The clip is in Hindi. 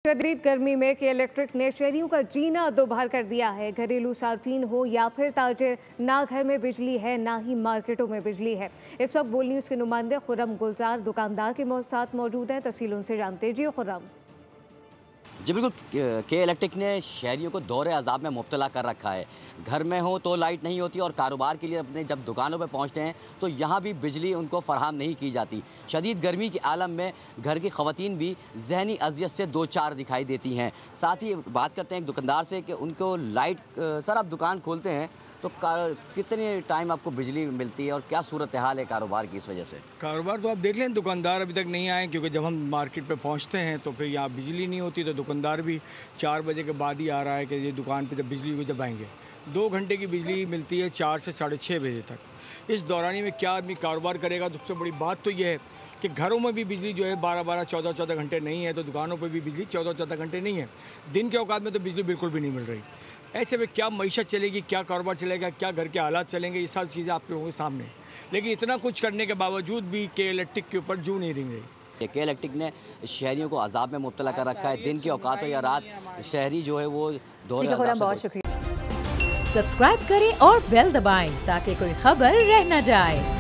शदीद गर्मी में के इलेक्ट्रिक ने शहरियों का जीना दोबार कर दिया है। घरेलू सार्फिन हो या फिर ताजिर, ना घर में बिजली है ना ही मार्केटों में बिजली है। इस वक्त बोल न्यूज़ के नुमाइंदे खुर्रम गुलजार दुकानदार के साथ मौजूद हैं। तफसील उनसे जानते जी खुर्रम। जी बिल्कुल, के इलेक्ट्रिक ने शहरियों को दौरे अजाब में मुब्तला कर रखा है। घर में हो तो लाइट नहीं होती और कारोबार के लिए अपने जब दुकानों पर पहुंचते हैं तो यहाँ भी बिजली उनको फराहम नहीं की जाती। शदीद गर्मी के आलम में घर की ख़वातीन भी जहनी अजियत से दो चार दिखाई देती हैं। साथ ही बात करते हैं एक दुकानदार से कि उनको लाइट सर आप दुकान खोलते हैं तो कितने टाइम आपको बिजली मिलती है और क्या सूरत हाल है कारोबार की इस वजह से? कारोबार तो आप देख लें, दुकानदार अभी तक नहीं आए क्योंकि जब हम मार्केट पे पहुंचते हैं तो फिर यहाँ बिजली नहीं होती, तो दुकानदार भी 4 बजे के बाद ही आ रहा है कि ये दुकान पे जब बिजली को जब आएंगे। 2 घंटे की बिजली मिलती है 4 से 6:30 बजे तक। इस दौरानी में क्या आदमी कारोबार करेगा? सबसे बड़ी बात तो ये है कि घरों में भी बिजली जो है 12-12, 14-14 घंटे नहीं है, तो दुकानों पर भी बिजली 14-14 घंटे नहीं है। दिन के औकात में तो बिजली बिल्कुल भी नहीं मिल रही। ऐसे में क्या मईशत चलेगी, क्या कारोबार चलेगा, क्या घर के हालात चलेंगे, ये सारी चीज़ें आप लोगों के सामने। लेकिन इतना कुछ करने के बावजूद भी के इलेक्ट्रिक के ऊपर जू नहीं रिंग रही। के इलेक्ट्रिक ने शहरियों को अजाब में मुब्तला कर रखा है। दिन के औकात हो या रात, शहरी जो है वो दौरे अजाब से। बहुत शुक्रिया। सब्सक्राइब करें और बेल दबाएं ताकि कोई खबर रह न जाए।